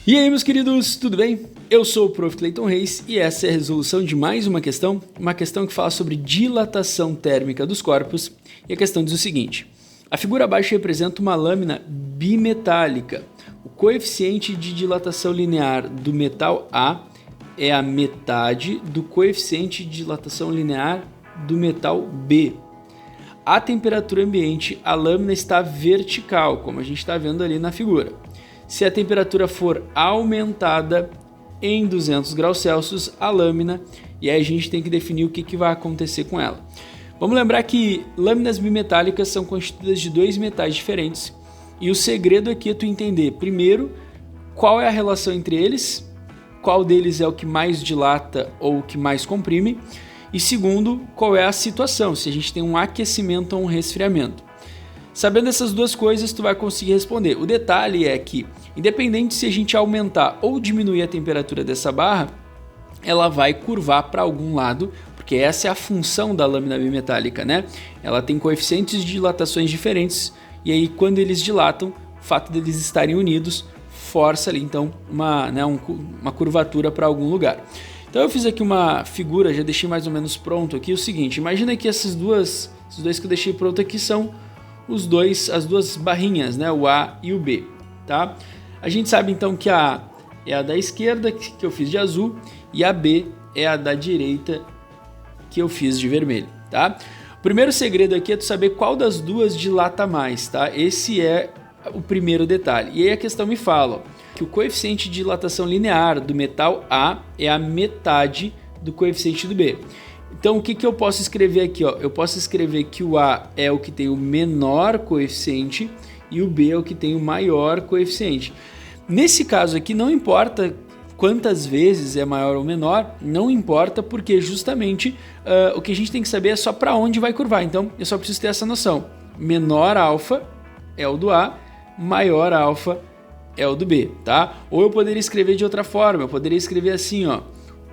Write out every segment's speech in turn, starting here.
E aí, meus queridos, tudo bem? Eu sou o Prof. Clayton Reis e essa é a resolução de mais uma questão que fala sobre dilatação térmica dos corpos. E a questão diz o seguinte: a figura abaixo representa uma lâmina bimetálica. O coeficiente de dilatação linear do metal A é a metade do coeficiente de dilatação linear do metal B. A temperatura ambiente, a lâmina está vertical, como a gente está vendo ali na figura. Se a temperatura for aumentada em 200 graus Celsius, a lâmina, e aí a gente tem que definir o que vai acontecer com ela. Vamos lembrar que lâminas bimetálicas são constituídas de dois metais diferentes, e o segredo aqui é tu entender, primeiro, qual é a relação entre eles, qual deles é o que mais dilata ou o que mais comprime, e segundo, qual é a situação, se a gente tem um aquecimento ou um resfriamento. Sabendo essas duas coisas, tu vai conseguir responder. O detalhe é que, independente se a gente aumentar ou diminuir a temperatura dessa barra, ela vai curvar para algum lado, porque essa é a função da lâmina bimetálica, né? Ela tem coeficientes de dilatações diferentes, e aí quando eles dilatam, o fato deles estarem unidos força ali, então, uma curvatura para algum lugar. Então eu fiz aqui uma figura, já deixei mais ou menos pronto aqui, o seguinte, imagina que esses dois que eu deixei pronto aqui são as duas barrinhas, né, o A e o B, tá? A gente sabe então que a A é a da esquerda, que eu fiz de azul, e a B é a da direita, que eu fiz de vermelho, tá? O primeiro segredo aqui é tu saber qual das duas dilata mais, tá? Esse é o primeiro detalhe. E aí a questão me fala que o coeficiente de dilatação linear do metal A é a metade do coeficiente do B. Então, o que eu posso escrever aqui? Eu posso escrever que o A é o que tem o menor coeficiente e o B é o que tem o maior coeficiente. Nesse caso aqui, não importa quantas vezes é maior ou menor, não importa, porque justamente o que a gente tem que saber é só para onde vai curvar. Então, eu só preciso ter essa noção. Menor alfa é o do A, maior alfa é o do B, tá? Ou eu poderia escrever de outra forma, eu poderia escrever assim, ó,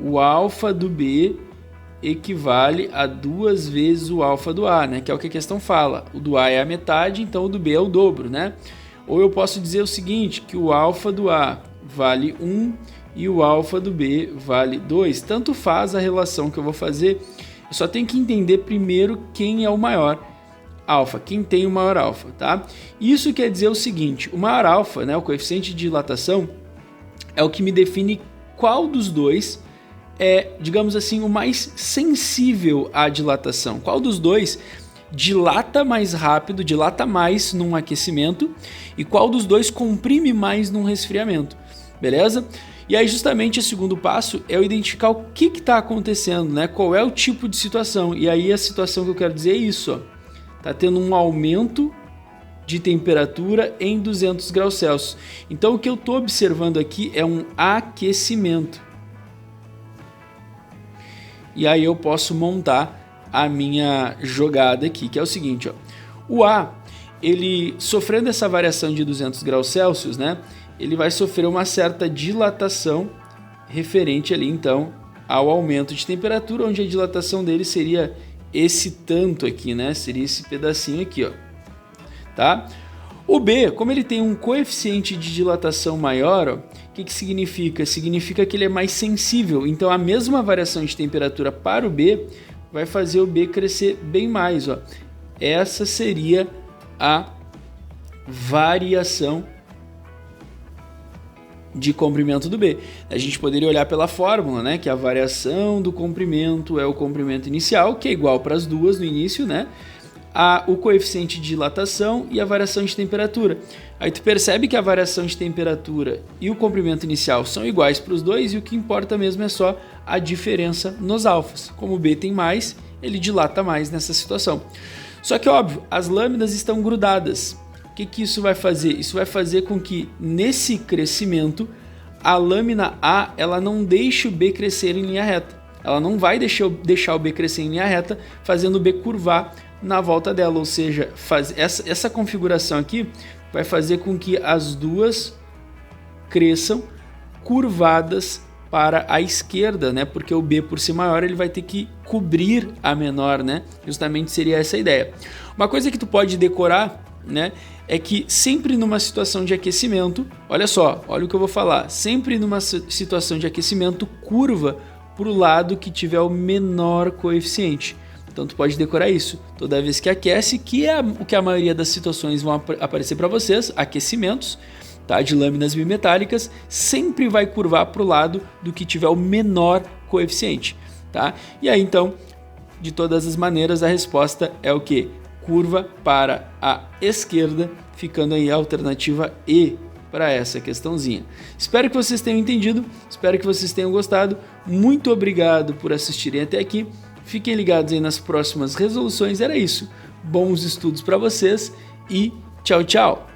o alfa do B equivale a 2 vezes o alfa do A, né? Que é o que a questão fala. O do A é a metade, então o do B é o dobro, né? Ou eu posso dizer o seguinte, que o alfa do A vale 1 e o alfa do B vale 2. Tanto faz a relação que eu vou fazer, eu só tenho que entender primeiro quem é o maior alfa, quem tem o maior alfa, tá? Isso quer dizer o seguinte, o maior alfa, né, o coeficiente de dilatação, é o que me define qual dos dois é, digamos assim, o mais sensível à dilatação. Qual dos dois dilata mais rápido, dilata mais num aquecimento e qual dos dois comprime mais num resfriamento, beleza? E aí justamente o segundo passo é eu identificar o que está acontecendo, né? Qual é o tipo de situação. E aí a situação que eu quero dizer é isso, ó. Tá tendo um aumento de temperatura em 200 graus Celsius. Então o que eu estou observando aqui é um aquecimento. E aí eu posso montar a minha jogada aqui, que é o seguinte, ó. O A, ele sofrendo essa variação de 200 graus Celsius, né, ele vai sofrer uma certa dilatação referente ali, então, ao aumento de temperatura, onde a dilatação dele seria esse tanto aqui, né, seria esse pedacinho aqui, ó, tá? O B, como ele tem um coeficiente de dilatação maior, ó, o que significa? Significa que ele é mais sensível, então a mesma variação de temperatura para o B vai fazer o B crescer bem mais, ó. Essa seria a variação de comprimento do B. A gente poderia olhar pela fórmula, né, que a variação do comprimento é o comprimento inicial, que é igual para as duas no início, né? O coeficiente de dilatação e a variação de temperatura. Aí tu percebe que a variação de temperatura e o comprimento inicial são iguais para os dois e o que importa mesmo é só a diferença nos alfas. Como o B tem mais, ele dilata mais nessa situação. Só que óbvio, as lâminas estão grudadas. O que isso vai fazer? Isso vai fazer com que nesse crescimento a lâmina A ela não deixe o B crescer em linha reta. Ela não vai deixar o B crescer em linha reta, fazendo o B curvar na volta dela, ou seja, essa configuração aqui vai fazer com que as duas cresçam curvadas para a esquerda, né? Porque o B por ser maior ele vai ter que cobrir a menor, né? Justamente seria essa a ideia. Uma coisa que tu pode decorar né, é que sempre numa situação de aquecimento, olha só, olha o que eu vou falar, sempre numa situação de aquecimento, curva para o lado que tiver o menor coeficiente. Então tu pode decorar isso, toda vez que aquece, que é o que a maioria das situações vão aparecer para vocês, aquecimentos, tá, de lâminas bimetálicas, sempre vai curvar para o lado do que tiver o menor coeficiente, tá? E aí então, de todas as maneiras, a resposta é o que? Curva para a esquerda, ficando aí a alternativa E para essa questãozinha. Espero que vocês tenham entendido, espero que vocês tenham gostado. Muito obrigado por assistirem até aqui. Fiquem ligados aí nas próximas resoluções. Era isso. Bons estudos para vocês e tchau, tchau!